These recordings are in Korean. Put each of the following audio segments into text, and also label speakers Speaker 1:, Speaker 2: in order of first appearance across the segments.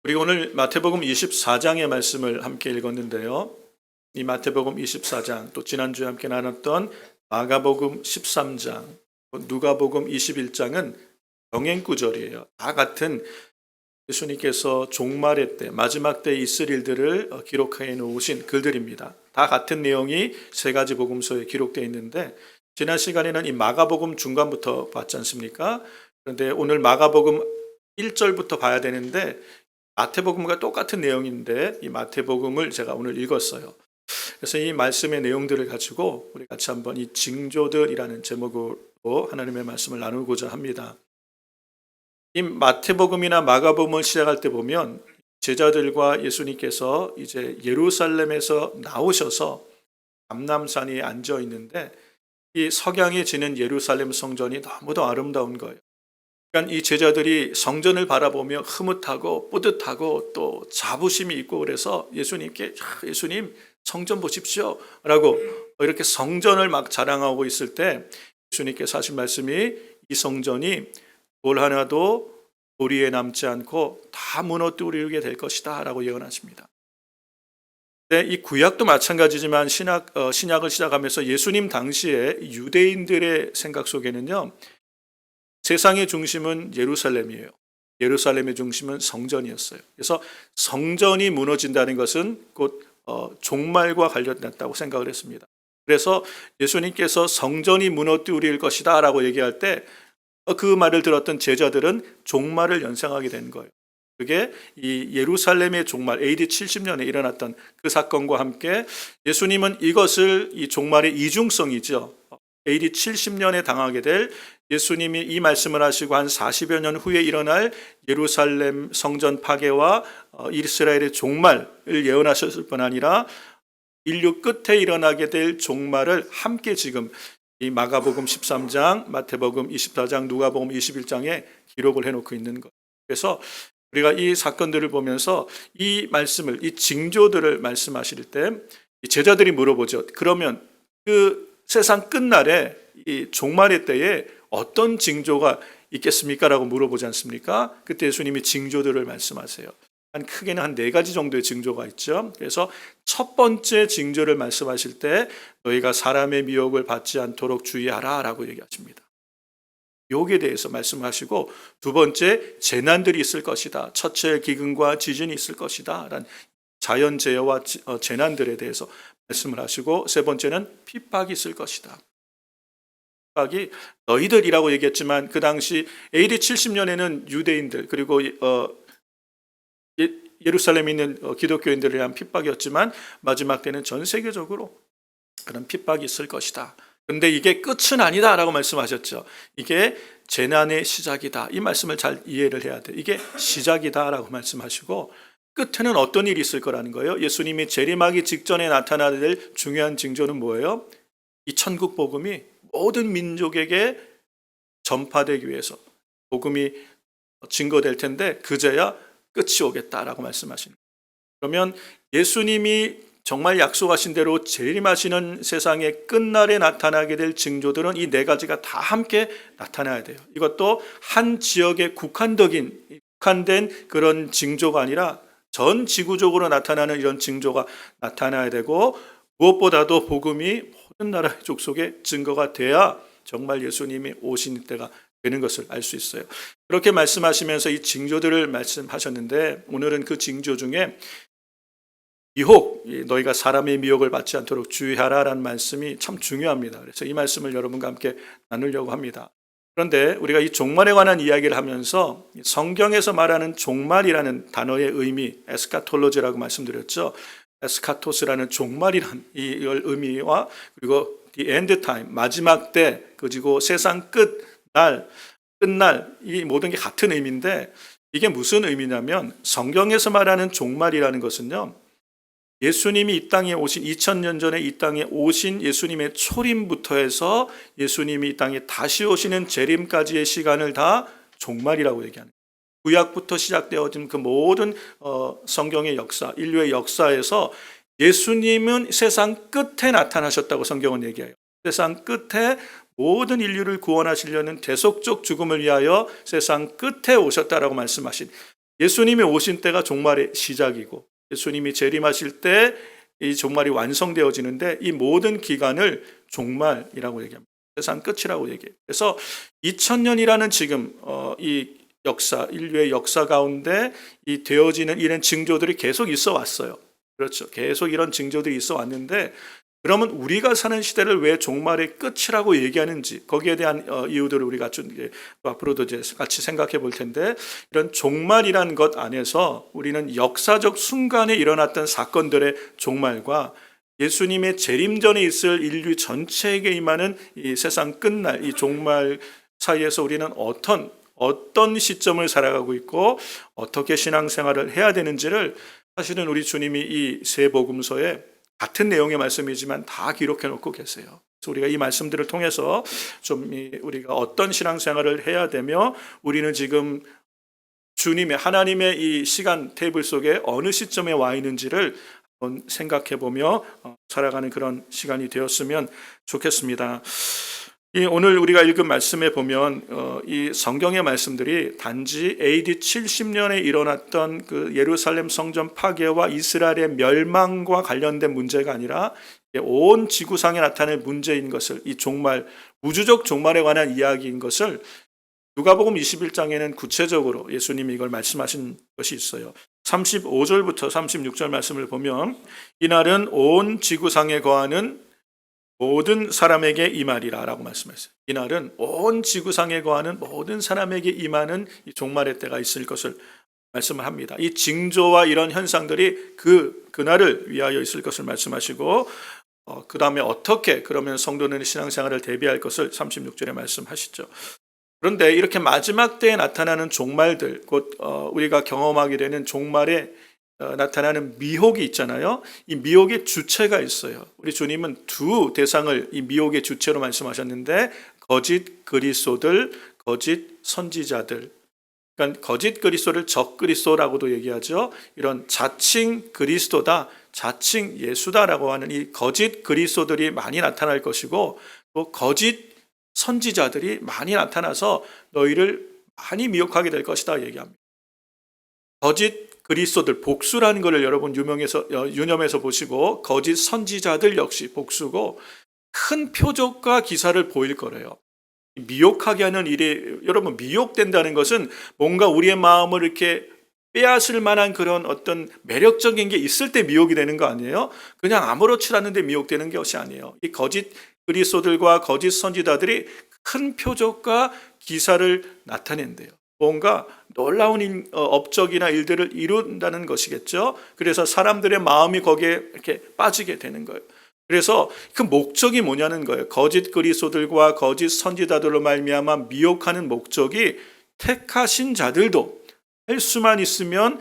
Speaker 1: 우리 오늘 마태복음 24장의 말씀을 함께 읽었는데요. 이 마태복음 24장, 또 지난주에 함께 나눴던 마가복음 13장, 누가복음 21장은 병행 구절이에요. 다 같은 예수님께서 종말의 때, 마지막 때 있을 일들을 기록해 놓으신 글들입니다. 다 같은 내용이 세 가지 복음서에 기록되어 있는데, 지난 시간에는 이 마가복음 중간부터 봤지 않습니까? 그런데 오늘 마가복음 1절부터 봐야 되는데 마태복음과 똑같은 내용인데 이 마태복음을 제가 오늘 읽었어요. 그래서 이 말씀의 내용들을 가지고 우리 같이 한번 이 징조들이라는 제목으로 하나님의 말씀을 나누고자 합니다. 이 마태복음이나 마가복음을 시작할 때 보면 제자들과 예수님께서 이제 예루살렘에서 나오셔서 감람산에 앉아 있는데 이 석양이 지는 예루살렘 성전이 너무도 아름다운 거예요. 그러니까 이 제자들이 성전을 바라보며 흐뭇하고 뿌듯하고 또 자부심이 있고 그래서 예수님께 예수님 성전 보십시오 라고 이렇게 성전을 막 자랑하고 있을 때 예수님께서 하신 말씀이 이 성전이 돌 하나도 도리에 남지 않고 다 무너뜨리게 될 것이다 라고 예언하십니다. 네, 이 구약도 마찬가지지만 신약을 시작하면서 예수님 당시에 유대인들의 생각 속에는요, 세상의 중심은 예루살렘이에요. 예루살렘의 중심은 성전이었어요. 그래서 성전이 무너진다는 것은 곧 종말과 관련됐다고 생각을 했습니다. 그래서 예수님께서 성전이 무너뜨릴 것이다 라고 얘기할 때 그 말을 들었던 제자들은 종말을 연상하게 된 거예요. 그게 이 예루살렘의 종말, AD 70년에 일어났던 그 사건과 함께 예수님은 이것을 이 종말의 이중성이죠. AD 70년에 당하게 될 예수님이 이 말씀을 하시고 한 40여 년 후에 일어날 예루살렘 성전 파괴와 이스라엘의 종말을 예언하셨을 뿐 아니라 인류 끝에 일어나게 될 종말을 함께 지금 이 마가복음 13장, 마태복음 24장, 누가복음 21장에 기록을 해놓고 있는 거예요. 그래서 우리가 이 사건들을 보면서 이 말씀을, 이 징조들을 말씀하실 때 제자들이 물어보죠. 그러면 그 세상 끝날에 이 종말의 때에 어떤 징조가 있겠습니까? 라고 물어보지 않습니까? 그때 예수님이 징조들을 말씀하세요. 크게는 한 4가지 정도의 징조가 있죠. 그래서 첫 번째 징조를 말씀하실 때 너희가 사람의 미혹을 받지 않도록 주의하라 라고 얘기하십니다. 미혹에 대해서 말씀하시고 두 번째 재난들이 있을 것이다. 첫째 기근과 지진이 있을 것이다. 라는 자연재해와 재난들에 대해서 말씀을 하시고 세 번째는 핍박이 있을 것이다. 핍박이 너희들이라고 얘기했지만 그 당시 AD 70년에는 유대인들 그리고 예루살렘에 있는 기독교인들에 대한 핍박이었지만 마지막 때는 전 세계적으로 그런 핍박이 있을 것이다. 그런데 이게 끝은 아니다 라고 말씀하셨죠. 이게 재난의 시작이다. 이 말씀을 잘 이해를 해야 돼. 이게 시작이다 라고 말씀하시고 끝에는 어떤 일이 있을 거라는 거예요. 예수님이 재림하기 직전에 나타나야 될 중요한 징조는 뭐예요? 이 천국 복음이 모든 민족에게 전파되기 위해서 복음이 증거될 텐데 그제야 끝이 오겠다라고 말씀하시는 거예요. 그러면 예수님이 정말 약속하신 대로 재림하시는 세상의 끝날에 나타나게 될 징조들은 이 4가지가 다 함께 나타나야 돼요. 이것도 한 지역에 국한된 그런 징조가 아니라 전 지구적으로 나타나는 이런 징조가 나타나야 되고 무엇보다도 복음이 모든 나라의 족속에 증거가 돼야 정말 예수님이 오신 때가 되는 것을 알 수 있어요. 그렇게 말씀하시면서 이 징조들을 말씀하셨는데 오늘은 그 징조 중에 미혹, 너희가 사람의 미혹을 받지 않도록 주의하라라는 말씀이 참 중요합니다. 그래서 이 말씀을 여러분과 함께 나누려고 합니다. 그런데 우리가 이 종말에 관한 이야기를 하면서 성경에서 말하는 종말이라는 단어의 의미, 에스카톨로지라고 말씀드렸죠. 에스카토스라는 종말이라는 이 의미와 그리고 the end time, 마지막 때, 그리고 세상 끝날 이 모든 게 같은 의미인데 이게 무슨 의미냐면 성경에서 말하는 종말이라는 것은요. 예수님이 이 땅에 오신 2000년 전에 이 땅에 오신 예수님의 초림부터 해서 예수님이 이 땅에 다시 오시는 재림까지의 시간을 다 종말이라고 얘기하는 거예요. 구약부터 시작되어진 그 모든 성경의 역사, 인류의 역사에서 예수님은 세상 끝에 나타나셨다고 성경은 얘기해요. 세상 끝에 모든 인류를 구원하시려는 대속적 죽음을 위하여 세상 끝에 오셨다라고 말씀하신 예수님이 오신 때가 종말의 시작이고 예수님이 재림하실 때 이 종말이 완성되어지는데 이 모든 기간을 종말이라고 얘기합니다. 세상 끝이라고 얘기해요. 그래서 2000년이라는 지금 이 역사, 인류의 역사 가운데 이 되어지는 이런 징조들이 계속 있어 왔어요. 그렇죠. 계속 이런 징조들이 있어 왔는데 그러면 우리가 사는 시대를 왜 종말의 끝이라고 얘기하는지 거기에 대한 이유들을 우리가 좀 앞으로도 이제 같이 생각해 볼 텐데 이런 종말이란 것 안에서 우리는 역사적 순간에 일어났던 사건들의 종말과 예수님의 재림 전에 있을 인류 전체에게 임하는 이 세상 끝날 이 종말 사이에서 우리는 어떤 시점을 살아가고 있고 어떻게 신앙생활을 해야 되는지를 사실은 우리 주님이 이 세 복음서에 같은 내용의 말씀이지만 다 기록해 놓고 계세요. 그래서 우리가 이 말씀들을 통해서 좀 우리가 어떤 신앙생활을 해야 되며 우리는 지금 주님의 하나님의 이 시간 테이블 속에 어느 시점에 와 있는지를 한번 생각해 보며 살아가는 그런 시간이 되었으면 좋겠습니다. 오늘 우리가 읽은 말씀에 보면 이 성경의 말씀들이 단지 AD 70년에 일어났던 그 예루살렘 성전 파괴와 이스라엘의 멸망과 관련된 문제가 아니라 온 지구상에 나타날 문제인 것을 이 종말, 우주적 종말에 관한 이야기인 것을 누가복음 21장에는 구체적으로 예수님이 이걸 말씀하신 것이 있어요. 35절부터 36절 말씀을 보면 이날은 온 지구상에 거하는 모든 사람에게 임하리라 라고 말씀했어요. 이날은 온 지구상에 거하는 모든 사람에게 임하는 이 종말의 때가 있을 것을 말씀을 합니다. 이 징조와 이런 현상들이 그날을 위하여 있을 것을 말씀하시고 그 다음에 어떻게 그러면 성도는 신앙생활을 대비할 것을 36절에 말씀하시죠. 그런데 이렇게 마지막 때에 나타나는 종말들, 곧 우리가 경험하게 되는 종말에 나타나는 미혹이 있잖아요. 이 미혹의 주체가 있어요. 우리 주님은 두 대상을 이 미혹의 주체로 말씀하셨는데 거짓 그리스도들, 거짓 선지자들. 그러니까 거짓 그리스도를 적 그리스도라고도 얘기하죠. 이런 자칭 그리스도다, 자칭 예수다라고 하는 이 거짓 그리스도들이 많이 나타날 것이고 또 거짓 선지자들이 많이 나타나서 너희를 많이 미혹하게 될 것이다 얘기합니다. 거짓 그리스도들 복수라는 것을 여러분 유념해서 보시고 거짓 선지자들 역시 복수고 큰 표적과 기사를 보일 거래요. 미혹하게 하는 일이 여러분 미혹된다는 것은 뭔가 우리의 마음을 이렇게 빼앗을 만한 그런 어떤 매력적인 게 있을 때 미혹이 되는 거 아니에요? 그냥 아무렇지 않은데 미혹되는 것이 아니에요. 이 거짓 그리스도들과 거짓 선지자들이 큰 표적과 기사를 나타낸대요. 뭔가 놀라운 업적이나 일들을 이룬다는 것이겠죠. 그래서 사람들의 마음이 거기에 이렇게 빠지게 되는 거예요. 그래서 그 목적이 뭐냐는 거예요. 거짓 그리스도들과 거짓 선지자들로 말미암아 미혹하는 목적이 택하신 자들도 할 수만 있으면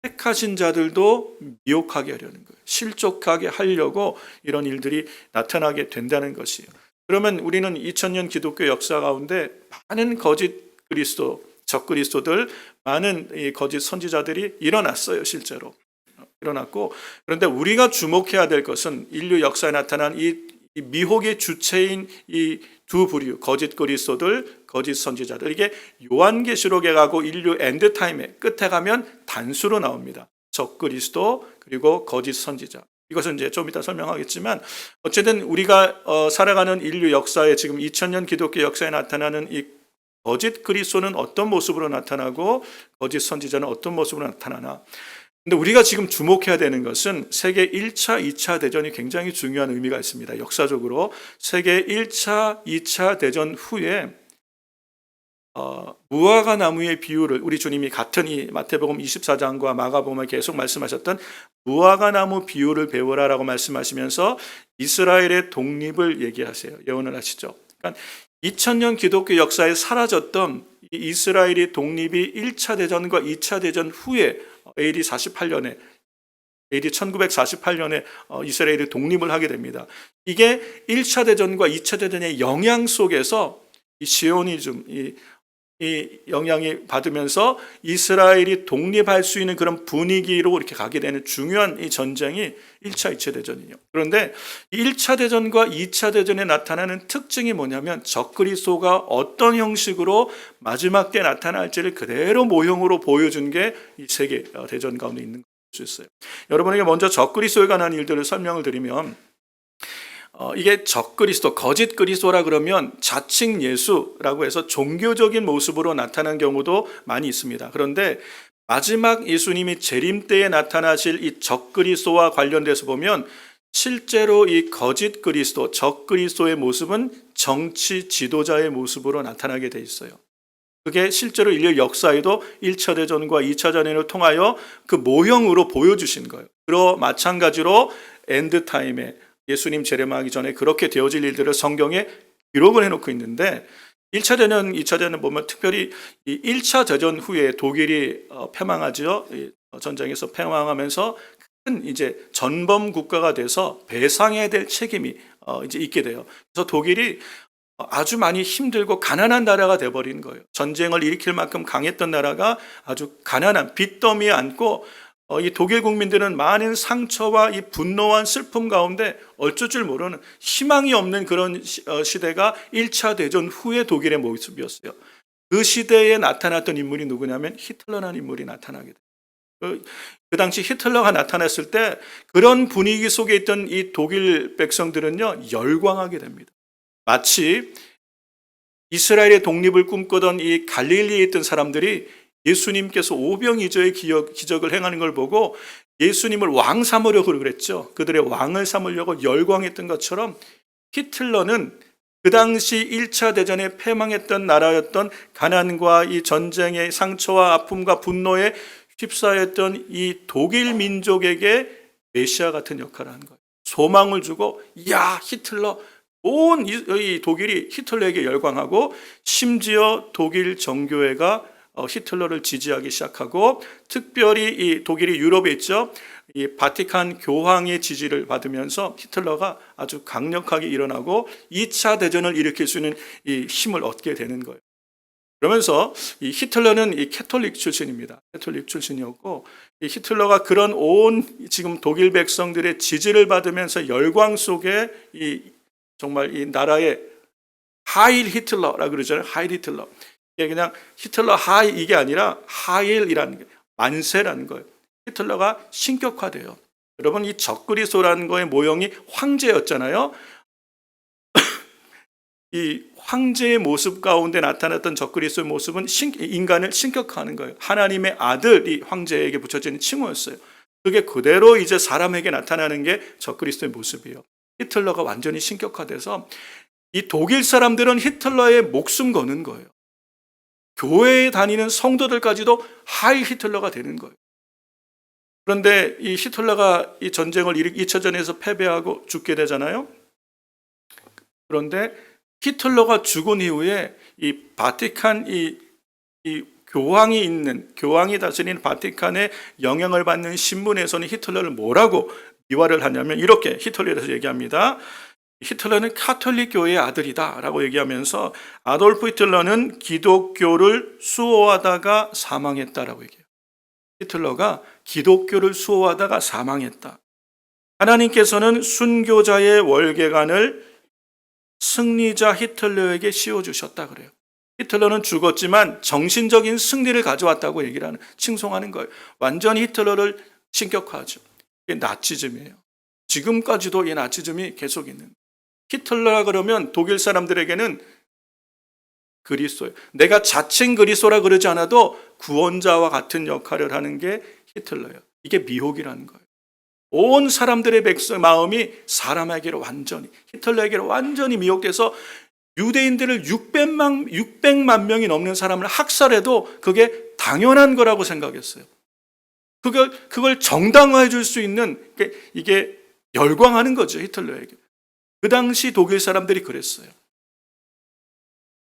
Speaker 1: 택하신 자들도 미혹하게 하려는 거예요. 실족하게 하려고 이런 일들이 나타나게 된다는 것이에요. 그러면 우리는 2000년 기독교 역사 가운데 많은 거짓 그리스도 적 그리스도들 많은 거짓 선지자들이 일어났어요. 실제로 일어났고 그런데 우리가 주목해야 될 것은 인류 역사에 나타난 이 미혹의 주체인 이 두 부류 거짓 그리스도들 거짓 선지자들 이게 요한계시록에 가고 인류 엔드타임에 끝에 가면 단수로 나옵니다. 적 그리스도 그리고 거짓 선지자 이것은 이제 좀 이따 설명하겠지만 어쨌든 우리가 살아가는 인류 역사에 지금 2000년 기독교 역사에 나타나는 이 거짓 그리스도는 어떤 모습으로 나타나고 거짓 선지자는 어떤 모습으로 나타나나. 근데 우리가 지금 주목해야 되는 것은 세계 1차, 2차 대전이 굉장히 중요한 의미가 있습니다. 역사적으로 세계 1차, 2차 대전 후에 무화과 나무의 비유를 우리 주님이 같은 이 마태복음 24장과 마가복음에 계속 말씀하셨던 무화과 나무 비유를 배우라라고 말씀하시면서 이스라엘의 독립을 얘기하세요. 예언을 하시죠. 그러니까 2000년 기독교 역사에 사라졌던 이 이스라엘의 독립이 1차 대전과 2차 대전 후에 AD 48년에 AD 1948년에 이스라엘이 독립을 하게 됩니다. 이게 1차 대전과 2차 대전의 영향 속에서 이 시오니즘, 이 이 영향이 받으면서 이스라엘이 독립할 수 있는 그런 분위기로 이렇게 가게 되는 중요한 이 전쟁이 1차, 2차 대전이에요. 그런데 이 1차 대전과 2차 대전에 나타나는 특징이 뭐냐면 적그리스도가 어떤 형식으로 마지막 때 나타날지를 그대로 모형으로 보여준 게 이 세계 대전 가운데 있는 수 있어요. 여러분에게 먼저 적그리스도에 관한 일들을 설명을 드리면 이게 적그리스도, 거짓 그리스도라 그러면 자칭 예수라고 해서 종교적인 모습으로 나타난 경우도 많이 있습니다. 그런데 마지막 예수님이 재림 때에 나타나실 이 적그리스도와 관련돼서 보면 실제로 이 거짓 그리스도, 적그리스도의 모습은 정치 지도자의 모습으로 나타나게 돼 있어요. 그게 실제로 인류 역사에도 1차 대전과 2차 대전을 통하여 그 모형으로 보여주신 거예요. 그리고 마찬가지로 엔드타임에 예수님 재림하기 전에 그렇게 되어질 일들을 성경에 기록을 해놓고 있는데 1차 대전, 2차 대전 보면 특별히 이 1차 대전 후에 독일이 패망하죠. 전쟁에서 패망하면서 큰 이제 전범 국가가 돼서 배상해야 될 책임이 이제 있게 돼요. 그래서 독일이 아주 많이 힘들고 가난한 나라가 돼버린 거예요. 전쟁을 일으킬 만큼 강했던 나라가 아주 가난한 빚더미에 안고 이 독일 국민들은 많은 상처와 이 분노한 슬픔 가운데 어쩔 줄 모르는 희망이 없는 그런 시대가 1차 대전 후의 독일의 모습이었어요. 그 시대에 나타났던 인물이 누구냐면 히틀러라는 인물이 나타나게 돼요. 그 당시 히틀러가 나타났을 때 그런 분위기 속에 있던 이 독일 백성들은요 열광하게 됩니다. 마치 이스라엘의 독립을 꿈꾸던 이 갈릴리에 있던 사람들이 예수님께서 오병이어의 기적을 행하는 걸 보고 예수님을 왕 삼으려고 그랬죠. 그들의 왕을 삼으려고 열광했던 것처럼 히틀러는 그 당시 1차 대전에 패망했던 나라였던 가난과 이 전쟁의 상처와 아픔과 분노에 휩싸였던 이 독일 민족에게 메시아 같은 역할을 한 거예요. 소망을 주고 야 히틀러 온 이 독일이 히틀러에게 열광하고 심지어 독일 정교회가 히틀러를 지지하기 시작하고 특별히 이 독일이 유럽에 있죠. 이 바티칸 교황의 지지를 받으면서 히틀러가 아주 강력하게 일어나고 2차 대전을 일으킬 수 있는 이 힘을 얻게 되는 거예요. 그러면서 이 히틀러는 이 캐톨릭 출신입니다. 캐톨릭 출신이었고 이 히틀러가 그런 온 지금 독일 백성들의 지지를 받으면서 열광 속에 이 정말 이 나라의 하일 히틀러라 그러잖아요. 하일 히틀러. 이게 그냥 히틀러 하이 이게 아니라 하일이라는 게 만세라는 거예요. 히틀러가 신격화돼요. 여러분 이 적그리스도라는 거의 모형이 황제였잖아요. 이 황제의 모습 가운데 나타났던 적그리스도의 모습은 인간을 신격화하는 거예요. 하나님의 아들이 황제에게 붙여지는 칭호였어요. 그게 그대로 이제 사람에게 나타나는 게 적그리스도의 모습이에요. 히틀러가 완전히 신격화돼서 이 독일 사람들은 히틀러의 목숨 거는 거예요. 교회에 다니는 성도들까지도 하이 히틀러가 되는 거예요. 그런데 이 히틀러가 이 전쟁을 2차전에서 패배하고 죽게 되잖아요. 그런데 히틀러가 죽은 이후에 이 바티칸 이 교황이 다스리는 바티칸의 영향을 받는 신문에서는 히틀러를 뭐라고 미화를 하냐면 이렇게 히틀러에 대해서 얘기합니다. 히틀러는 카톨릭 교회의 아들이다 라고 얘기하면서 아돌프 히틀러는 기독교를 수호하다가 사망했다라고 얘기해요. 히틀러가 기독교를 수호하다가 사망했다. 하나님께서는 순교자의 월계관을 승리자 히틀러에게 씌워주셨다 그래요. 히틀러는 죽었지만 정신적인 승리를 가져왔다고 얘기를 하는, 칭송하는 거예요. 완전히 히틀러를 신격화하죠. 이게 나치즘이에요. 지금까지도 이 나치즘이 계속 있는. 히틀러라 그러면 독일 사람들에게는 그리스도예요. 내가 자칭 그리스도라 그러지 않아도 구원자와 같은 역할을 하는 게 히틀러예요. 이게 미혹이라는 거예요. 온 사람들의 마음이 사람에게로 완전히, 히틀러에게로 완전히 미혹돼서 유대인들을 600만 명이 넘는 사람을 학살해도 그게 당연한 거라고 생각했어요. 그걸 정당화해 줄 수 있는, 이게 열광하는 거죠, 히틀러에게. 그 당시 독일 사람들이 그랬어요.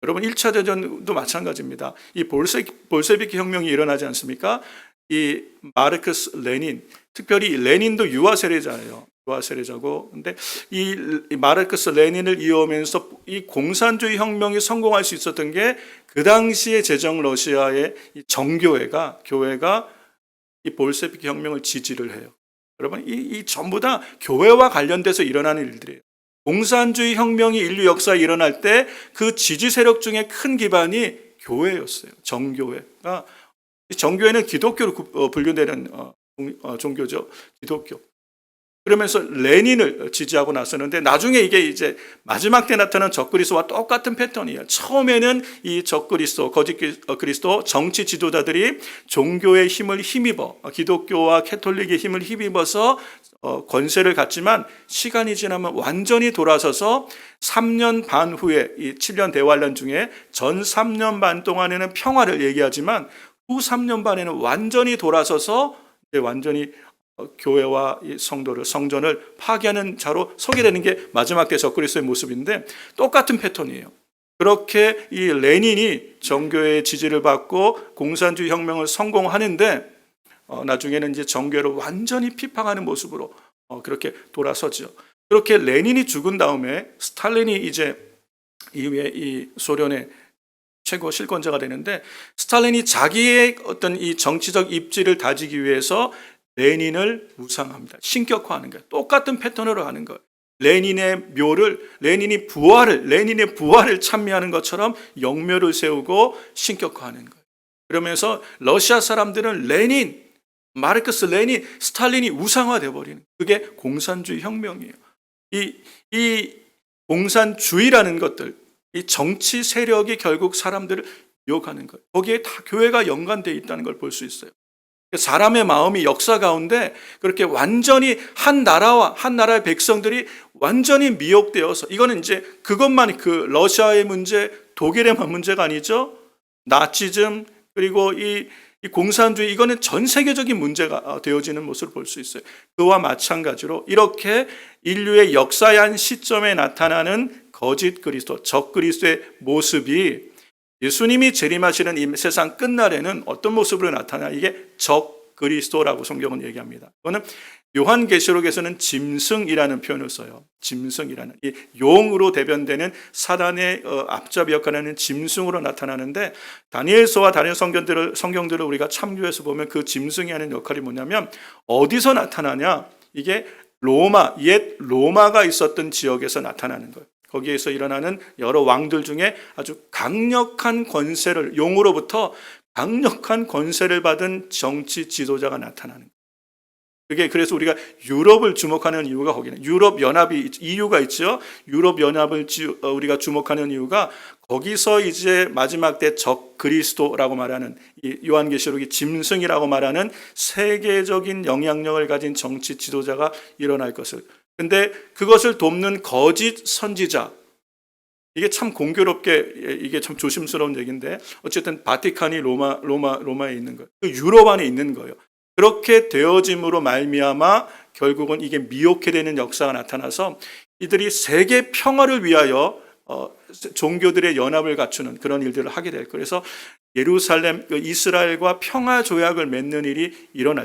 Speaker 1: 여러분 1차 대전도 마찬가지입니다. 이 볼세비키 혁명이 일어나지 않습니까? 이 마르크스 레닌, 특별히 레닌도 유아 세례자예요. 유아 세례자고. 근데 이 마르크스 레닌을 이어오면서 이 공산주의 혁명이 성공할 수 있었던 게 그 당시에 제정 러시아의 이 정교회가 교회가 이 볼셰비키 혁명을 지지를 해요. 여러분 이 전부 다 교회와 관련돼서 일어나는 일들이에요. 공산주의 혁명이 인류 역사에 일어날 때 그 지지 세력 중에 큰 기반이 교회였어요. 정교회가. 정교회는 기독교로 분류되는 종교죠. 기독교. 그러면서 레닌을 지지하고 나서는데 나중에 이게 이제 마지막 때 나타난 적그리스도와 똑같은 패턴이에요. 처음에는 이 적그리스도, 거짓 그리스도 정치 지도자들이 종교의 힘을 힘입어 기독교와 캐톨릭의 힘을 힘입어서 권세를 갖지만 시간이 지나면 완전히 돌아서서 3년 반 후에 이 7년 대환란 중에 전 3년 반 동안에는 평화를 얘기하지만 후 3년 반에는 완전히 돌아서서 이제 완전히 교회와 성도를 성전을 파괴하는 자로 서게 되는 게 마지막 때 적그리스도의 모습인데 똑같은 패턴이에요. 그렇게 이 레닌이 정교회의 지지를 받고 공산주의 혁명을 성공하는데 나중에는 이제 정교회를 완전히 비판하는 모습으로 그렇게 돌아서죠. 그렇게 레닌이 죽은 다음에 스탈린이 이제 이후에 이 소련의 최고 실권자가 되는데 스탈린이 자기의 어떤 이 정치적 입지를 다지기 위해서 레닌을 우상합니다. 신격화하는 거예요. 똑같은 패턴으로 하는 거예요. 레닌의 부활을 찬미하는 것처럼 영묘를 세우고 신격화하는 거예요. 그러면서 러시아 사람들은 레닌, 마르크스 레닌, 스탈린이 우상화되어 버리는 그게 공산주의 혁명이에요. 이 공산주의라는 것들, 이 정치 세력이 결국 사람들을 유혹하는 거예요. 거기에 다 교회가 연관되어 있다는 걸 볼 수 있어요. 사람의 마음이 역사 가운데 그렇게 완전히 한 나라의 백성들이 완전히 미혹되어서 이거는 이제 그것만 그 러시아의 문제, 독일의만 문제가 아니죠. 나치즘 그리고 이 공산주의 이거는 전 세계적인 문제가 되어지는 모습을 볼 수 있어요. 그와 마찬가지로 이렇게 인류의 역사의 한 시점에 나타나는 거짓 그리스도, 적 그리스도의 모습이 예수님이 재림하시는 이 세상 끝날에는 어떤 모습으로 나타나 이게 적 그리스도라고 성경은 얘기합니다. 그거는 요한계시록에서는 짐승이라는 표현을 써요. 짐승이라는 이 용으로 대변되는 사단의 앞잡이 역할을 하는 짐승으로 나타나는데 다니엘서와 다른 성경들을 우리가 참조해서 보면 그 짐승이 하는 역할이 뭐냐면 어디서 나타나냐? 이게 옛 로마가 있었던 지역에서 나타나는 거예요. 거기에서 일어나는 여러 왕들 중에 아주 강력한 권세를 용으로부터 강력한 권세를 받은 정치 지도자가 나타나는 거예요. 그게 그래서 우리가 유럽을 주목하는 이유가 거기는 유럽 연합이 EU가 있죠. 유럽 연합을 우리가 주목하는 이유가 거기서 이제 마지막 때 적 그리스도라고 말하는 이 요한계시록이 짐승이라고 말하는 세계적인 영향력을 가진 정치 지도자가 일어날 것을. 근데 그것을 돕는 거짓 선지자, 이게 참 공교롭게 이게 참 조심스러운 얘기인데 어쨌든 바티칸이 로마에 있는 거예요. 그 유럽 안에 있는 거예요. 그렇게 되어짐으로 말미암아 결국은 이게 미혹해 되는 역사가 나타나서 이들이 세계 평화를 위하여 종교들의 연합을 갖추는 그런 일들을 하게 될 거예요. 그래서 예루살렘 이스라엘과 평화 조약을 맺는 일이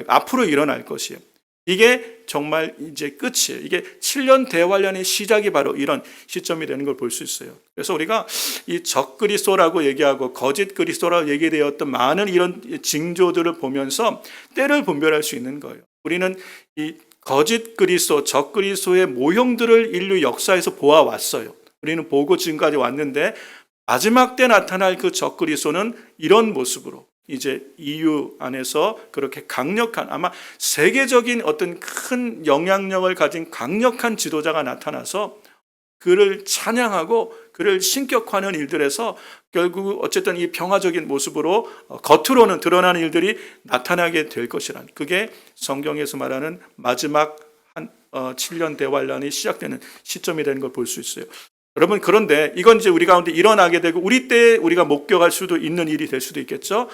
Speaker 1: 앞으로 일어날 것이에요. 이게 정말 이제 끝이에요. 이게 7년 대환란의 시작이 바로 이런 시점이 되는 걸 볼 수 있어요. 그래서 우리가 이 적그리스도라고 얘기하고 거짓 그리스도라고 얘기되었던 많은 이런 징조들을 보면서 때를 분별할 수 있는 거예요. 우리는 이 거짓 그리스도, 적그리스도의 모형들을 인류 역사에서 보아왔어요. 우리는 보고 지금까지 왔는데 마지막 때 나타날 그 적그리스도는 이런 모습으로 이제 EU 안에서 그렇게 강력한 아마 세계적인 어떤 큰 영향력을 가진 강력한 지도자가 나타나서 그를 찬양하고 그를 신격화하는 일들에서 결국 어쨌든 이 평화적인 모습으로 겉으로는 드러나는 일들이 나타나게 될 것이란 그게 성경에서 말하는 마지막 한 7년 대환란이 시작되는 시점이 되는 걸 볼 수 있어요. 여러분 그런데 이건 이제 우리 가운데 일어나게 되고 우리 때에 우리가 목격할 수도 있는 일이 될 수도 있겠죠.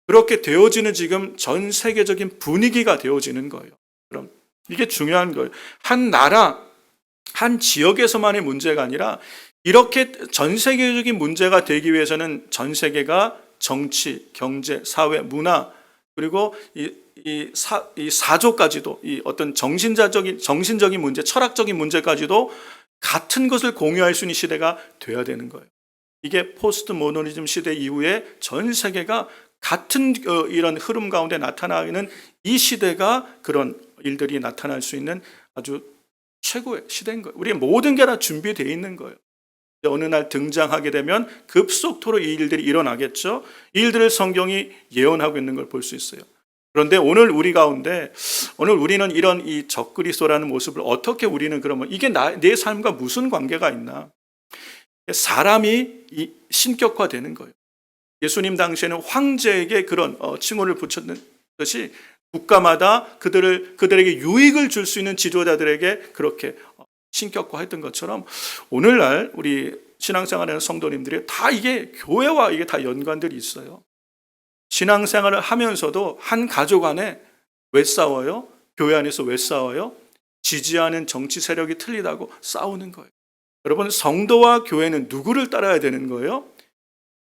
Speaker 1: 그렇게 되어지는 지금 전 세계적인 분위기가 되어지는 거예요. 그럼 이게 중요한 거예요. 한 나라, 한 지역에서만의 문제가 아니라 이렇게 전 세계적인 문제가 되기 위해서는 전 세계가 정치, 경제, 사회, 문화 그리고 이 사조까지도 이 어떤 정신적인 문제, 철학적인 문제까지도 같은 것을 공유할 수 있는 시대가 돼야 되는 거예요. 이게 포스트 모더니즘 시대 이후에 전 세계가 같은 이런 흐름 가운데 나타나는 이 시대가 그런 일들이 나타날 수 있는 아주 최고의 시대인 거예요. 우리의 모든 게 다 준비되어 있는 거예요. 어느 날 등장하게 되면 급속도로 이 일들이 일어나겠죠. 이 일들을 성경이 예언하고 있는 걸 볼 수 있어요. 그런데 오늘 우리 가운데 오늘 우리는 이런 이 적그리스도라는 모습을 어떻게 우리는 그러면 이게 내 삶과 무슨 관계가 있나? 사람이 신격화되는 거예요. 예수님 당시에는 황제에게 그런 칭호를 붙였는 것이 국가마다 그들에게 유익을 줄 수 있는 지도자들에게 그렇게 신격화했던 것처럼 오늘날 우리 신앙생활하는 성도님들이 다 이게 교회와 이게 다 연관들이 있어요. 신앙생활을 하면서도 한 가족 안에 왜 싸워요? 교회 안에서 왜 싸워요? 지지하는 정치 세력이 틀리다고 싸우는 거예요. 여러분, 성도와 교회는 누구를 따라야 되는 거예요?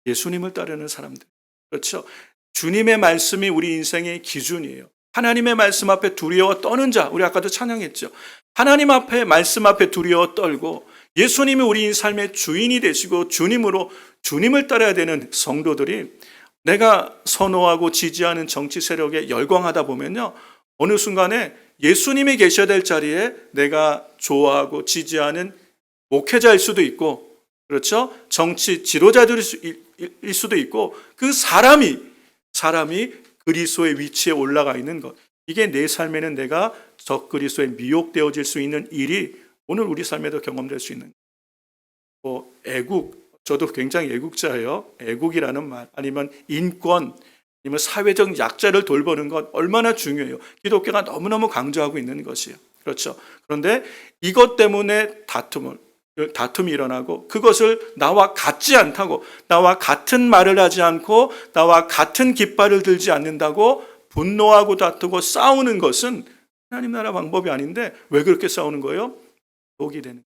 Speaker 1: 예수님을 따르는 사람들. 그렇죠? 주님의 말씀이 우리 인생의 기준이에요. 하나님의 말씀 앞에 두려워 떠는 자, 우리 아까도 찬양했죠. 하나님 앞에 말씀 앞에 두려워 떨고 예수님이 우리 삶의 주인이 되시고 주님을 따라야 되는 성도들이 내가 선호하고 지지하는 정치 세력에 열광하다 보면요, 어느 순간에 예수님이 계셔야 될 자리에 내가 좋아하고 지지하는 목회자일 수도 있고, 그렇죠? 정치 지도자들일 수도 있고, 그 사람이 그리스도의 위치에 올라가 있는 것. 이게 내 삶에는 내가 적그리스도에 미혹되어질 수 있는 일이 오늘 우리 삶에도 경험될 수 있는. 애국, 저도 굉장히 애국자예요. 애국이라는 말, 아니면 인권, 아니면 사회적 약자를 돌보는 것 얼마나 중요해요. 기독교가 너무너무 강조하고 있는 것이에요. 그렇죠. 그런데 이것 때문에 다툼이 일어나고 그것을 나와 같지 않다고, 나와 같은 말을 하지 않고 나와 같은 깃발을 들지 않는다고 분노하고 다투고 싸우는 것은 하나님 나라 방법이 아닌데 왜 그렇게 싸우는 거예요? 독이 되는.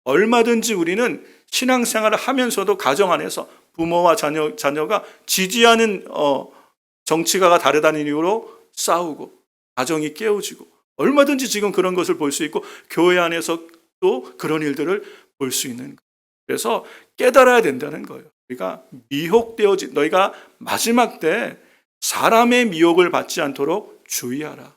Speaker 1: 얼마든지 우리는 신앙생활을 하면서도 가정 안에서 부모와 자녀가 지지하는 정치가가 다르다는 이유로 싸우고 가정이 깨어지고 얼마든지 지금 그런 것을 볼 수 있고 교회 안에서 또 그런 일들을 볼 수 있는 거예요. 그래서 깨달아야 된다는 거예요. 우리가 너희가 마지막 때 사람의 미혹을 받지 않도록 주의하라.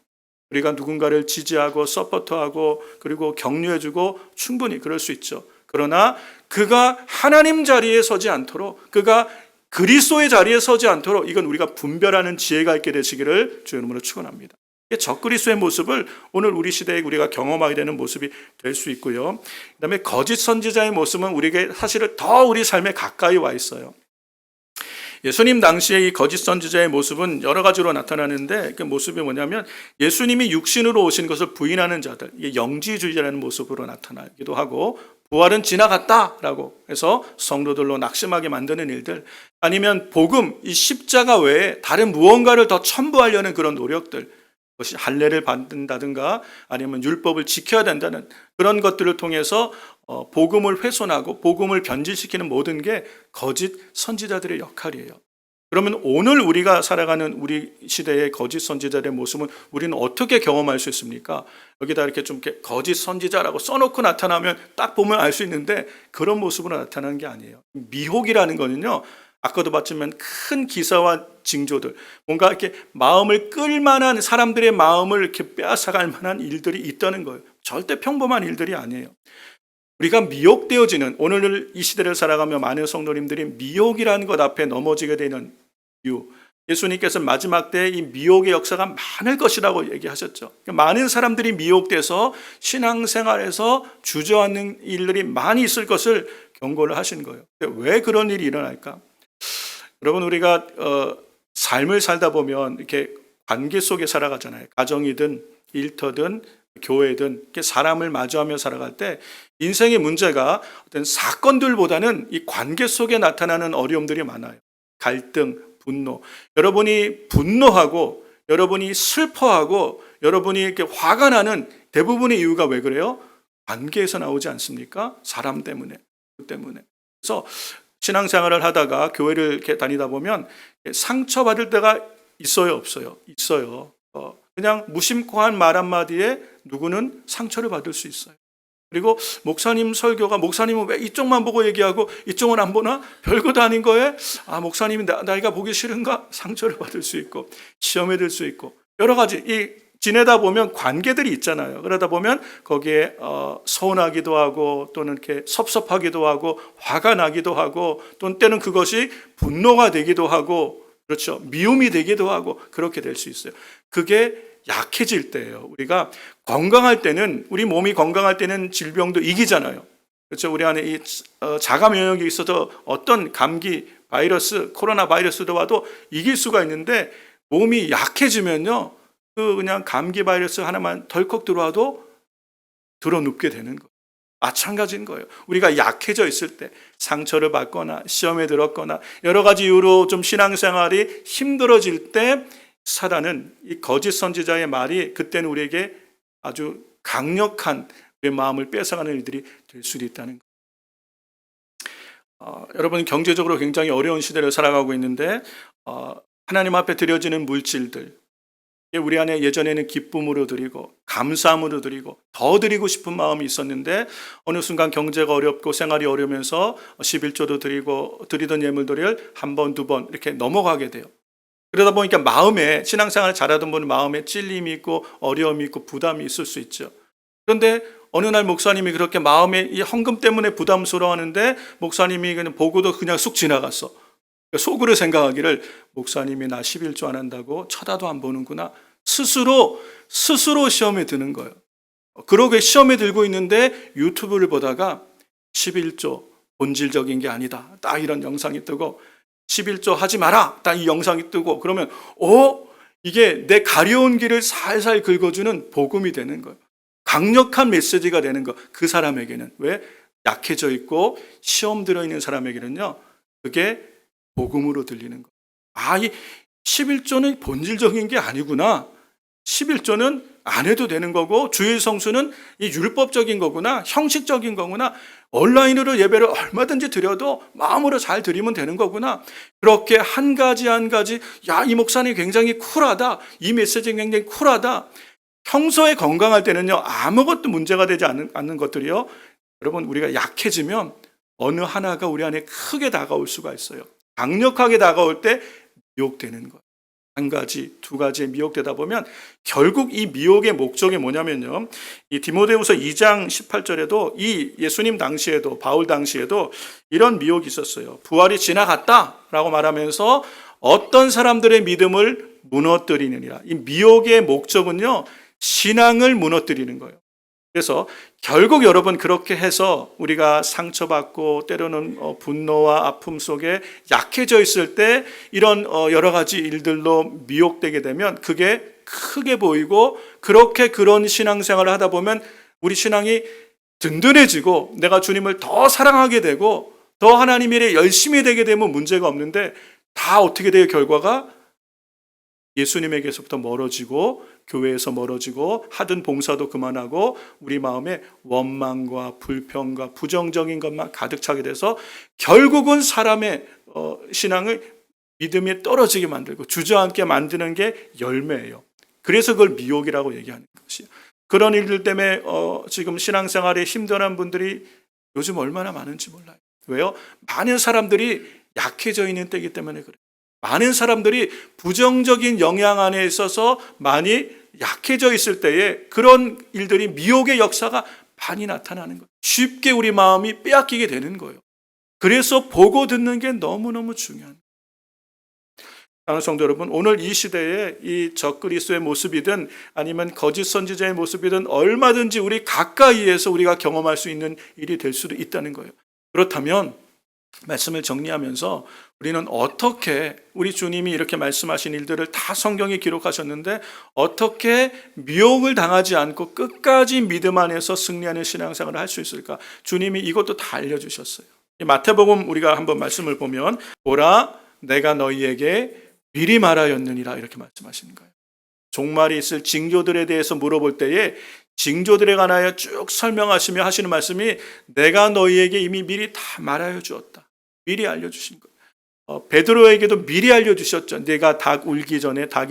Speaker 1: 우리가 누군가를 지지하고 서포터하고 그리고 격려해주고 충분히 그럴 수 있죠. 그러나 그가 하나님 자리에 서지 않도록, 그가 그리스도의 자리에 서지 않도록 이건 우리가 분별하는 지혜가 있게 되시기를 주의 이름으로 축원합니다. 적그리스도의 모습을 오늘 우리 시대에 우리가 경험하게 되는 모습이 될 수 있고요. 그다음에 거짓 선지자의 모습은 우리에게 사실은 더 우리 삶에 가까이 와 있어요. 예수님 당시에 이 거짓 선지자의 모습은 여러 가지로 나타나는데 그 모습이 뭐냐면 예수님이 육신으로 오신 것을 부인하는 자들, 이게 영지주의자라는 모습으로 나타나기도 하고, 부활은 지나갔다라고 해서 성도들로 낙심하게 만드는 일들, 아니면 복음, 이 십자가 외에 다른 무언가를 더 첨부하려는 그런 노력들, 그것이 할례를 받는다든가 아니면 율법을 지켜야 된다는 그런 것들을 통해서 복음을 훼손하고 복음을 변질시키는 모든 게 거짓 선지자들의 역할이에요. 그러면 오늘 우리가 살아가는 우리 시대의 거짓 선지자들의 모습은 우리는 어떻게 경험할 수 있습니까? 여기다 이렇게 좀 거짓 선지자라고 써놓고 나타나면 딱 보면 알 수 있는데 그런 모습으로 나타나는 게 아니에요. 미혹이라는 거는요, 아까도 봤지만 큰 기사와 징조들, 뭔가 이렇게 마음을 끌만한, 사람들의 마음을 이렇게 빼앗아갈 만한 일들이 있다는 거예요. 절대 평범한 일들이 아니에요. 우리가 미혹되어지는, 오늘 이 시대를 살아가며 많은 성도님들이 미혹이라는 것 앞에 넘어지게 되는 이유, 예수님께서 마지막 때 이 미혹의 역사가 많을 것이라고 얘기하셨죠. 많은 사람들이 미혹돼서 신앙생활에서 주저앉는 일들이 많이 있을 것을 경고를 하신 거예요. 왜 그런 일이 일어날까? 여러분, 우리가 삶을 살다 보면 이렇게 관계 속에 살아가잖아요. 가정이든 일터든 교회든 이렇게 사람을 마주하며 살아갈 때 인생의 문제가 어떤 사건들보다는 이 관계 속에 나타나는 어려움들이 많아요. 갈등, 분노. 여러분이 분노하고 여러분이 슬퍼하고 여러분이 이렇게 화가 나는 대부분의 이유가 왜 그래요? 관계에서 나오지 않습니까? 사람 때문에. 그 때문에. 그래서 신앙생활을 하다가 교회를 이렇게 다니다 보면 상처받을 때가 있어요, 없어요? 있어요. 그냥 무심코 한 말 한마디에 누구는 상처를 받을 수 있어요. 그리고 목사님 설교가 목사님은 왜 이쪽만 보고 얘기하고 이쪽은 안 보나? 별것도 아닌 거에 목사님이 나이가 보기 싫은가? 상처를 받을 수 있고 시험에 들 수 있고 여러 가지 지내다 보면 관계들이 있잖아요. 그러다 보면 거기에 서운하기도 하고 또는 이렇게 섭섭하기도 하고 화가 나기도 하고 또는 때는 그것이 분노가 되기도 하고 그렇죠. 미움이 되기도 하고 그렇게 될 수 있어요. 그게 약해질 때예요. 우리가 건강할 때는 우리 몸이 건강할 때는 질병도 이기잖아요. 그렇죠. 우리 안에 이 자가 면역이 있어서 어떤 감기 바이러스, 코로나 바이러스도 와도 이길 수가 있는데 몸이 약해지면요. 그냥 감기 바이러스 하나만 덜컥 들어와도 들어눕게 되는 거예요. 마찬가지인 거예요. 우리가 약해져 있을 때 상처를 받거나 시험에 들었거나 여러 가지 이유로 좀 신앙생활이 힘들어질 때 사단은 이 거짓 선지자의 말이 그때는 우리에게 아주 강력한 우리의 마음을 뺏어가는 일들이 될 수도 있다는 거예요. 여러분 경제적으로 굉장히 어려운 시대를 살아가고 있는데 하나님 앞에 드려지는 물질들 우리 안에 예전에는 기쁨으로 드리고 감사함으로 드리고 더 드리고 싶은 마음이 있었는데 어느 순간 경제가 어렵고 생활이 어려우면서 11조도 드리고 드리던 예물들을 한 번, 두 번 이렇게 넘어가게 돼요. 그러다 보니까 마음에 신앙생활을 잘하던 분은 마음에 찔림이 있고 어려움이 있고 부담이 있을 수 있죠. 그런데 어느 날 목사님이 그렇게 마음에 이 헌금 때문에 부담스러워하는데 목사님이 그냥 보고도 그냥 쑥 지나갔어. 속으로 생각하기를 목사님이 나 11조 안 한다고 쳐다도 안 보는구나. 스스로 시험에 드는 거예요. 그러게 시험에 들고 있는데 유튜브를 보다가 11조 본질적인 게 아니다. 딱 이런 영상이 뜨고 11조 하지 마라. 딱 이 영상이 뜨고 그러면 이게 내 가려운 길을 살살 긁어주는 복음이 되는 거예요. 강력한 메시지가 되는 거. 그 사람에게는 왜? 약해져 있고 시험 들어있는 사람에게는요. 그게 복음으로 들리는 거예요. 이 11조는 본질적인 게 아니구나. 11조는 안 해도 되는 거고 주일 성수는 이 율법적인 거구나. 형식적인 거구나. 온라인으로 예배를 얼마든지 드려도 마음으로 잘 드리면 되는 거구나. 그렇게 한 가지 이 목사님 굉장히 쿨하다. 이 메시지 굉장히 쿨하다. 평소에 건강할 때는요. 아무것도 문제가 되지 않는 것들이요. 여러분 우리가 약해지면 어느 하나가 우리 안에 크게 다가올 수가 있어요. 강력하게 다가올 때 미혹되는 거예요. 한 가지, 두 가지에 미혹되다 보면 결국 이 미혹의 목적이 뭐냐면요. 이 디모데후서 2장 18절에도 이 예수님 당시에도 바울 당시에도 이런 미혹이 있었어요. 부활이 지나갔다라고 말하면서 어떤 사람들의 믿음을 무너뜨리느니라. 이 미혹의 목적은요. 신앙을 무너뜨리는 거예요. 그래서 결국 여러분 그렇게 해서 우리가 상처받고 때로는 분노와 아픔 속에 약해져 있을 때 이런 여러 가지 일들로 미혹되게 되면 그게 크게 보이고 그렇게 그런 신앙생활을 하다 보면 우리 신앙이 든든해지고 내가 주님을 더 사랑하게 되고 더 하나님 일에 열심히 되게 되면 문제가 없는데 다 어떻게 돼요? 결과가 예수님에게서부터 멀어지고 교회에서 멀어지고 하던 봉사도 그만하고 우리 마음에 원망과 불평과 부정적인 것만 가득 차게 돼서 결국은 사람의 신앙을 믿음이 떨어지게 만들고 주저앉게 만드는 게 열매예요. 그래서 그걸 미혹이라고 얘기하는 것이에요. 그런 일들 때문에 지금 신앙생활에 힘들어하는 분들이 요즘 얼마나 많은지 몰라요. 왜요? 많은 사람들이 약해져 있는 때이기 때문에 그래요. 많은 사람들이 부정적인 영향 안에 있어서 많이 약해져 있을 때에 그런 일들이 미혹의 역사가 많이 나타나는 거예요. 쉽게 우리 마음이 빼앗기게 되는 거예요. 그래서 보고 듣는 게 너무너무 중요한 거예요. 사랑하는 성도 여러분, 오늘 이 시대에 이 적그리스도의 모습이든 아니면 거짓 선지자의 모습이든 얼마든지 우리 가까이에서 우리가 경험할 수 있는 일이 될 수도 있다는 거예요. 그렇다면 말씀을 정리하면서 우리는 어떻게 우리 주님이 이렇게 말씀하신 일들을 다 성경에 기록하셨는데 어떻게 미혹을 당하지 않고 끝까지 믿음 안에서 승리하는 신앙생활을 할 수 있을까? 주님이 이것도 다 알려주셨어요. 마태복음 우리가 한번 말씀을 보면 보라 내가 너희에게 미리 말하였느니라 이렇게 말씀하시는 거예요. 종말이 있을 징조들에 대해서 물어볼 때에 징조들에 관하여 쭉 설명하시며 하시는 말씀이 내가 너희에게 이미 미리 다 말하여 주었다. 미리 알려주신 거예요. 베드로에게도 미리 알려주셨죠. 내가 닭이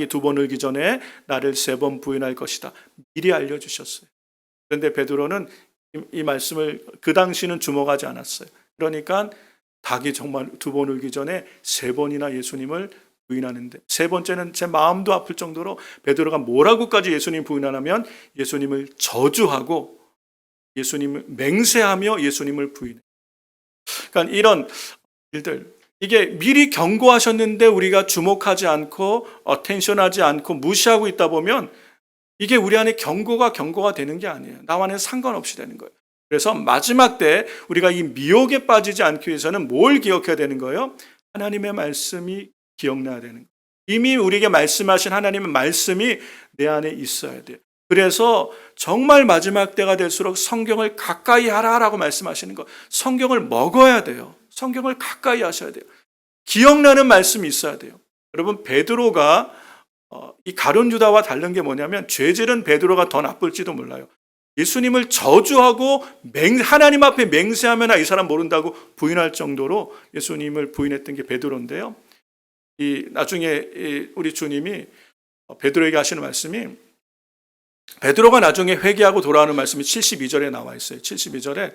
Speaker 1: 2번 울기 전에 나를 3번 부인할 것이다. 미리 알려주셨어요. 그런데 베드로는 이 말씀을 그 당시는 주목하지 않았어요. 그러니까 닭이 정말 2번 울기 전에 3번이나 예수님을 부인하는데, 3번째는 제 마음도 아플 정도로 베드로가 뭐라고까지 예수님 부인하냐면 예수님을 저주하고 예수님을 맹세하며 예수님을 부인해요. 그러니까 이런 일들, 이게 미리 경고하셨는데 우리가 주목하지 않고 어텐션하지 않고 무시하고 있다 보면 이게 우리 안에 경고가 되는 게 아니에요. 나와는 상관없이 되는 거예요. 그래서 마지막 때 우리가 이 미혹에 빠지지 않기 위해서는 뭘 기억해야 되는 거예요? 하나님의 말씀이 기억나야 되는 거예요. 이미 우리에게 말씀하신 하나님의 말씀이 내 안에 있어야 돼요. 그래서 정말 마지막 때가 될수록 성경을 가까이 하라라고 말씀하시는 거. 성경을 먹어야 돼요. 성경을 가까이 하셔야 돼요. 기억나는 말씀이 있어야 돼요. 여러분, 베드로가 이 가룟 유다와 다른 게 뭐냐면 죄질은 베드로가 더 나쁠지도 몰라요. 예수님을 저주하고 하나님 앞에 맹세하면 이 사람 모른다고 부인할 정도로 예수님을 부인했던 게 베드로인데요. 나중에 우리 주님이 베드로에게 하시는 말씀이, 베드로가 나중에 회개하고 돌아오는 말씀이 72절에 나와 있어요. 72절에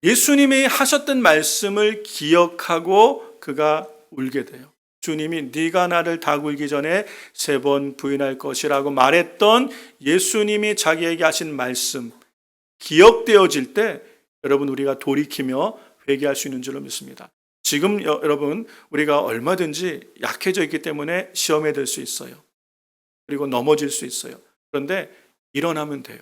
Speaker 1: 예수님이 하셨던 말씀을 기억하고 그가 울게 돼요. 주님이 네가 나를 닭 울기 전에 3번 부인할 것이라고 말했던 예수님이 자기에게 하신 말씀 기억되어질 때 여러분 우리가 돌이키며 회개할 수 있는 줄로 믿습니다. 지금 여러분 우리가 얼마든지 약해져 있기 때문에 시험에 들 수 있어요. 그리고 넘어질 수 있어요. 그런데 일어나면 돼요.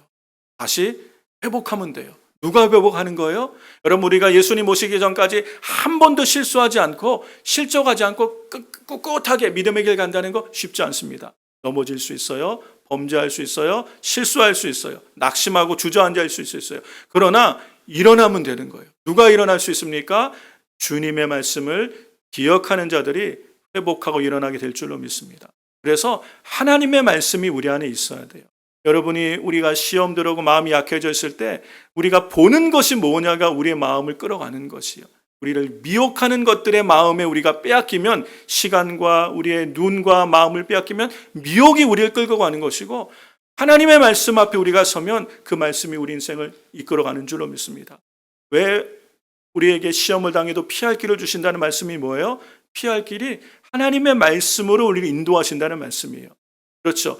Speaker 1: 다시 회복하면 돼요. 누가 회복하는 거예요? 여러분, 우리가 예수님 오시기 전까지 한 번도 실수하지 않고 실족하지 않고 꿋꿋하게 믿음의 길 간다는 거 쉽지 않습니다. 넘어질 수 있어요. 범죄할 수 있어요. 실수할 수 있어요. 낙심하고 주저앉을 수 있어요. 그러나 일어나면 되는 거예요. 누가 일어날 수 있습니까? 주님의 말씀을 기억하는 자들이 회복하고 일어나게 될 줄로 믿습니다. 그래서 하나님의 말씀이 우리 안에 있어야 돼요. 여러분이 우리가 시험 들어오고 마음이 약해져 있을 때 우리가 보는 것이 뭐냐가 우리의 마음을 끌어가는 것이요. 우리를 미혹하는 것들의 마음에 우리가 빼앗기면, 시간과 우리의 눈과 마음을 빼앗기면 미혹이 우리를 끌고 가는 것이고, 하나님의 말씀 앞에 우리가 서면 그 말씀이 우리 인생을 이끌어가는 줄로 믿습니다. 왜 우리에게 시험을 당해도 피할 길을 주신다는 말씀이 뭐예요? 피할 길이 하나님의 말씀으로 우리를 인도하신다는 말씀이에요. 그렇죠.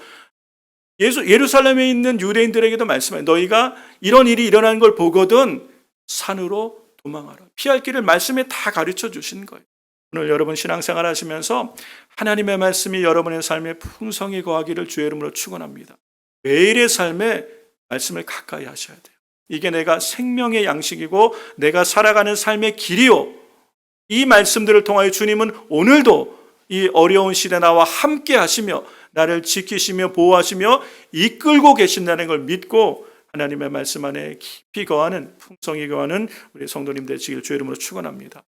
Speaker 1: 예루살렘에 있는 유대인들에게도 말씀해요. 너희가 이런 일이 일어나는 걸 보거든 산으로 도망하라. 피할 길을 말씀에 다 가르쳐 주신 거예요. 오늘 여러분 신앙생활 하시면서 하나님의 말씀이 여러분의 삶에 풍성히 거하기를 주의 이름으로 축원합니다. 매일의 삶에 말씀을 가까이 하셔야 돼요. 이게 내가 생명의 양식이고 내가 살아가는 삶의 길이요. 이 말씀들을 통하여 주님은 오늘도 이 어려운 시대 나와 함께 하시며 나를 지키시며 보호하시며 이끌고 계신다는 걸 믿고 하나님의 말씀 안에 깊이 거하는, 풍성히 거하는 우리 성도님 되시길 주의 이름으로 축원합니다.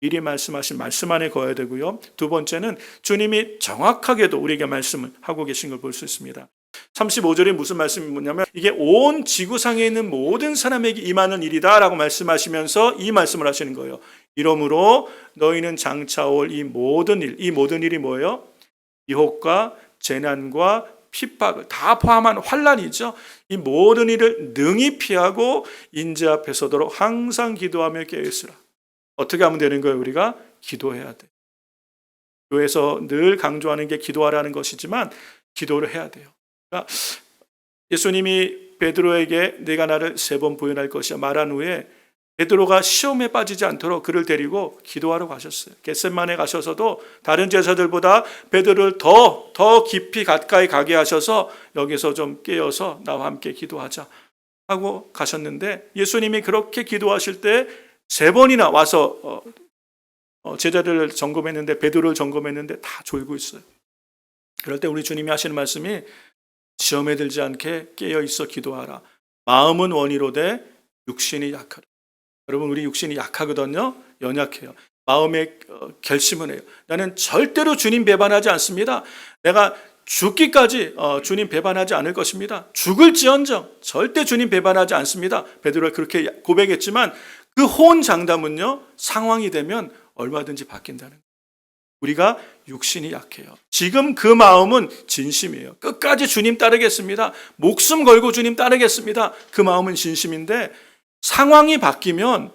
Speaker 1: 미리 말씀하신 말씀 안에 거해야 되고요. 두 번째는 주님이 정확하게도 우리에게 말씀을 하고 계신 걸 볼 수 있습니다. 35절에 무슨 말씀이 뭐냐면 이게 온 지구상에 있는 모든 사람에게 임하는 일이다 라고 말씀하시면서 이 말씀을 하시는 거예요. 이러므로 너희는 장차 올 이 모든 일이 뭐예요? 유혹과 재난과 핍박을 다 포함한 환난이죠. 이 모든 일을 능히 피하고 인재 앞에 서도록 항상 기도하며 깨어있으라. 어떻게 하면 되는 거예요? 우리가 기도해야 돼. 교회에서 늘 강조하는 게 기도하라는 것이지만 기도를 해야 돼요. 그러니까 예수님이 베드로에게 네가 나를 3번 부인할 것이야 말한 후에 베드로가 시험에 빠지지 않도록 그를 데리고 기도하러 가셨어요. 겟세마네 가셔서도 다른 제자들보다 베드로를 더 깊이 가까이 가게 하셔서 여기서 좀 깨어서 나와 함께 기도하자 하고 가셨는데, 예수님이 그렇게 기도하실 때 3번이나 와서 제자들을 점검했는데, 베드로를 점검했는데 다 졸고 있어요. 그럴 때 우리 주님이 하시는 말씀이 시험에 들지 않게 깨어 있어 기도하라. 마음은 원이로되 육신이 약하라. 여러분, 우리 육신이 약하거든요. 연약해요. 마음의 결심은 해요. 나는 절대로 주님 배반하지 않습니다. 내가 죽기까지 주님 배반하지 않을 것입니다. 죽을지언정 절대 주님 배반하지 않습니다. 베드로가 그렇게 고백했지만 그 호언장담은요, 상황이 되면 얼마든지 바뀐다는 거예요. 우리가 육신이 약해요. 지금 그 마음은 진심이에요. 끝까지 주님 따르겠습니다. 목숨 걸고 주님 따르겠습니다. 그 마음은 진심인데 상황이 바뀌면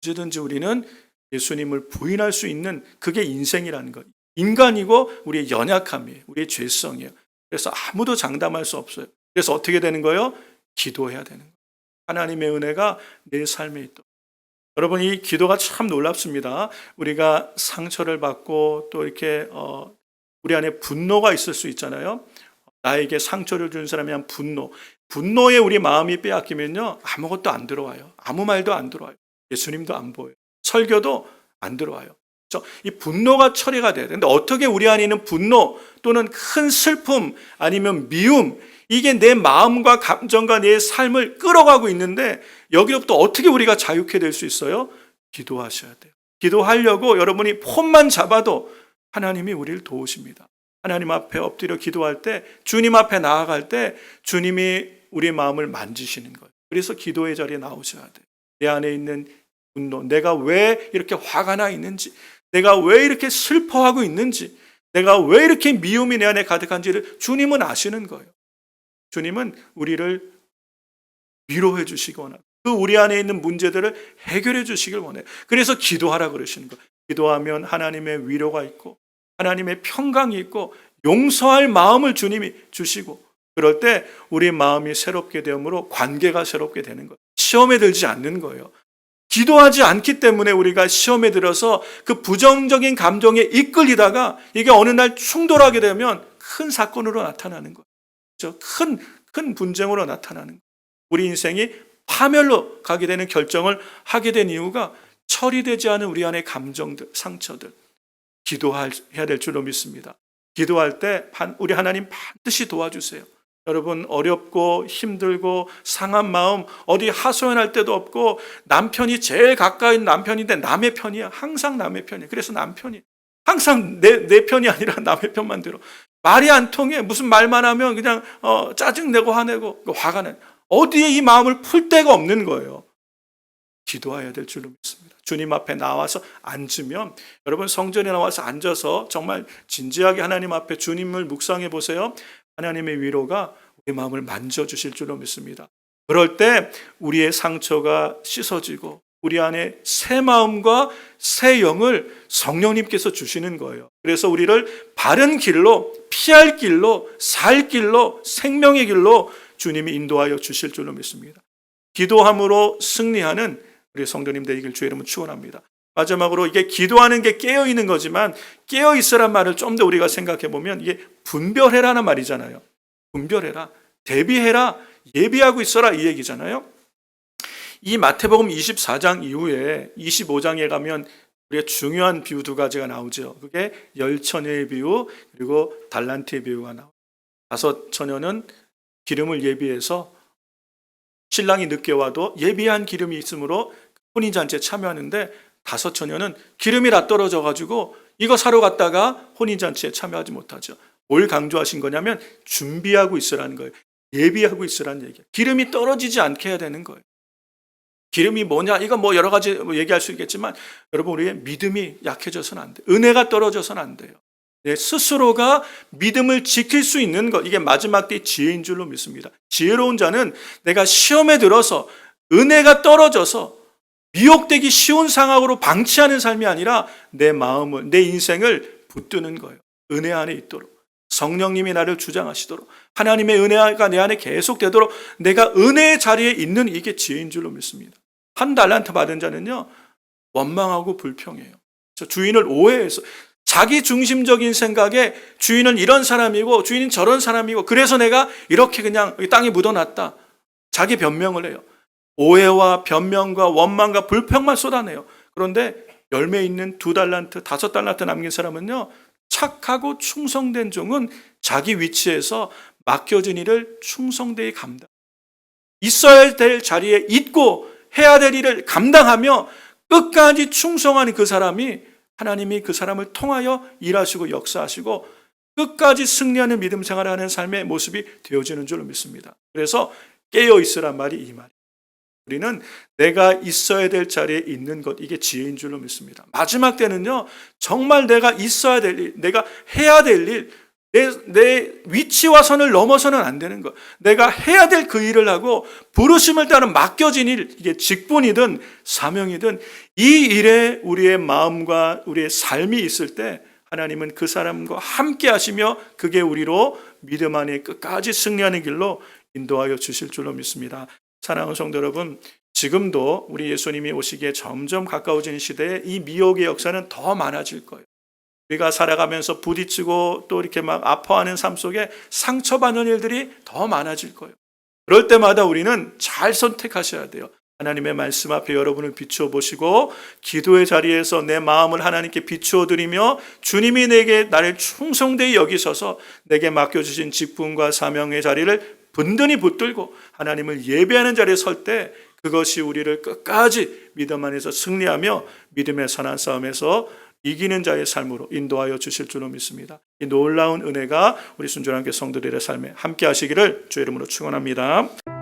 Speaker 1: 언제든지 우리는 예수님을 부인할 수 있는 그게 인생이라는 거예요. 인간이고 우리의 연약함이에요. 우리의 죄성이에요. 그래서 아무도 장담할 수 없어요. 그래서 어떻게 되는 거예요? 기도해야 되는 거예요. 하나님의 은혜가 내 삶에 있도록. 여러분, 이 기도가 참 놀랍습니다. 우리가 상처를 받고 또 이렇게 우리 안에 분노가 있을 수 있잖아요. 나에게 상처를 준 사람에 대한 분노에 우리 마음이 빼앗기면요, 아무것도 안 들어와요. 아무 말도 안 들어와요. 예수님도 안 보여요. 설교도 안 들어와요. 이 분노가 처리가 돼야 되는데 어떻게 우리 안에 있는 분노 또는 큰 슬픔 아니면 미움, 이게 내 마음과 감정과 내 삶을 끌어가고 있는데 여기로부터 어떻게 우리가 자유케 될 수 있어요? 기도하셔야 돼요. 기도하려고 여러분이 폰만 잡아도 하나님이 우리를 도우십니다. 하나님 앞에 엎드려 기도할 때, 주님 앞에 나아갈 때 주님이 우리의 마음을 만지시는 거예요. 그래서 기도의 자리에 나오셔야 돼요. 내 안에 있는 분노, 내가 왜 이렇게 화가 나 있는지, 내가 왜 이렇게 슬퍼하고 있는지, 내가 왜 이렇게 미움이 내 안에 가득한지를 주님은 아시는 거예요. 주님은 우리를 위로해 주시기 원합니다. 그 우리 안에 있는 문제들을 해결해 주시길 원해요. 그래서 기도하라 그러시는 거예요. 기도하면 하나님의 위로가 있고 하나님의 평강이 있고 용서할 마음을 주님이 주시고, 그럴 때 우리 마음이 새롭게 되므로 관계가 새롭게 되는 거예요. 시험에 들지 않는 거예요. 기도하지 않기 때문에 우리가 시험에 들어서 그 부정적인 감정에 이끌리다가 이게 어느 날 충돌하게 되면 큰 사건으로 나타나는 거예요. 큰 분쟁으로 나타나는 거예요. 우리 인생이 파멸로 가게 되는 결정을 하게 된 이유가 처리되지 않은 우리 안의 감정들, 상처들, 기도해야 될 줄로 믿습니다. 기도할 때 우리 하나님 반드시 도와주세요. 여러분, 어렵고 힘들고 상한 마음, 어디 하소연할 데도 없고 남편이 제일 가까이 있는 남편인데 남의 편이야. 항상 남의 편이야. 그래서 남편이 항상 내 편이 아니라 남의 편만 들어. 말이 안 통해. 무슨 말만 하면 그냥 짜증내고 화내고 화가 나. 어디에 이 마음을 풀 데가 없는 거예요. 기도해야 될 줄로 믿습니다. 주님 앞에 나와서 앉으면, 여러분 성전에 나와서 앉아서 정말 진지하게 하나님 앞에 주님을 묵상해 보세요. 하나님의 위로가 우리 마음을 만져주실 줄로 믿습니다. 그럴 때 우리의 상처가 씻어지고 우리 안에 새 마음과 새 영을 성령님께서 주시는 거예요. 그래서 우리를 바른 길로, 피할 길로, 살 길로, 생명의 길로 주님이 인도하여 주실 줄로 믿습니다. 기도함으로 승리하는 우리 성도님 되기를 주의 이름으로 축원합니다. 마지막으로, 이게 기도하는 게 깨어있는 거지만 깨어있으란 말을 좀 더 우리가 생각해 보면 이게 분별해라는 말이잖아요. 분별해라, 대비해라, 예비하고 있어라, 이 얘기잖아요. 이 마태복음 24장 이후에 25장에 가면 우리가 중요한 비유 두 가지가 나오죠. 그게 열처녀의 비유, 그리고 달란트의 비유가 나와요. 5처녀는 기름을 예비해서 신랑이 늦게 와도 예비한 기름이 있으므로 혼인잔치에 참여하는데, 5처녀는 기름이 다 떨어져가지고 이거 사러 갔다가 혼인잔치에 참여하지 못하죠. 뭘 강조하신 거냐면 준비하고 있으라는 거예요. 예비하고 있으라는 얘기예요. 기름이 떨어지지 않게 해야 되는 거예요. 기름이 뭐냐? 이거 뭐 여러 가지 얘기할 수 있겠지만 여러분, 우리의 믿음이 약해져서는 안 돼요. 은혜가 떨어져서는 안 돼요. 내 스스로가 믿음을 지킬 수 있는 것, 이게 마지막 때의 지혜인 줄로 믿습니다. 지혜로운 자는 내가 시험에 들어서 은혜가 떨어져서 미혹되기 쉬운 상황으로 방치하는 삶이 아니라 내 마음을, 내 인생을 붙드는 거예요. 은혜 안에 있도록, 성령님이 나를 주장하시도록, 하나님의 은혜가 내 안에 계속되도록 내가 은혜의 자리에 있는, 이게 지혜인 줄로 믿습니다. 1달란트 받은 자는요, 원망하고 불평해요. 주인을 오해해서 자기 중심적인 생각에 주인은 이런 사람이고 주인은 저런 사람이고 그래서 내가 이렇게 그냥 땅에 묻어놨다, 자기 변명을 해요. 오해와 변명과 원망과 불평만 쏟아내요. 그런데 열매 있는 2달란트, 5달란트 남긴 사람은요, 착하고 충성된 종은 자기 위치에서 맡겨진 일을 충성되이 감당, 있어야 될 자리에 있고 해야 될 일을 감당하며 끝까지 충성하는 그 사람이, 하나님이 그 사람을 통하여 일하시고 역사하시고 끝까지 승리하는 믿음 생활을 하는 삶의 모습이 되어지는 줄로 믿습니다. 그래서 깨어있으란 말이 이 말이에요. 우리는 내가 있어야 될 자리에 있는 것, 이게 지혜인 줄로 믿습니다. 마지막 때는요, 정말 내가 있어야 될 일, 내가 해야 될 일, 내 위치와 선을 넘어서는 안 되는 것, 내가 해야 될 그 일을 하고 부르심을 따른 맡겨진 일, 이게 직분이든 사명이든 이 일에 우리의 마음과 우리의 삶이 있을 때 하나님은 그 사람과 함께 하시며 그게 우리로 믿음 안에 끝까지 승리하는 길로 인도하여 주실 줄로 믿습니다. 사랑하는 성도 여러분, 지금도 우리 예수님이 오시기에 점점 가까워지는 시대에 이 미혹의 역사는 더 많아질 거예요. 우리가 살아가면서 부딪히고 또 이렇게 막 아파하는 삶 속에 상처받는 일들이 더 많아질 거예요. 그럴 때마다 우리는 잘 선택하셔야 돼요. 하나님의 말씀 앞에 여러분을 비추어 보시고 기도의 자리에서 내 마음을 하나님께 비추어 드리며 주님이 내게 나를 충성되이 여기셔서 내게 맡겨주신 직분과 사명의 자리를 든든히 붙들고 하나님을 예배하는 자리에 설 때 그것이 우리를 끝까지 믿음 안에서 승리하며 믿음의 선한 싸움에서 이기는 자의 삶으로 인도하여 주실 줄로 믿습니다. 이 놀라운 은혜가 우리 순종한 교회 성도들의 삶에 함께 하시기를 주의 이름으로 축원합니다.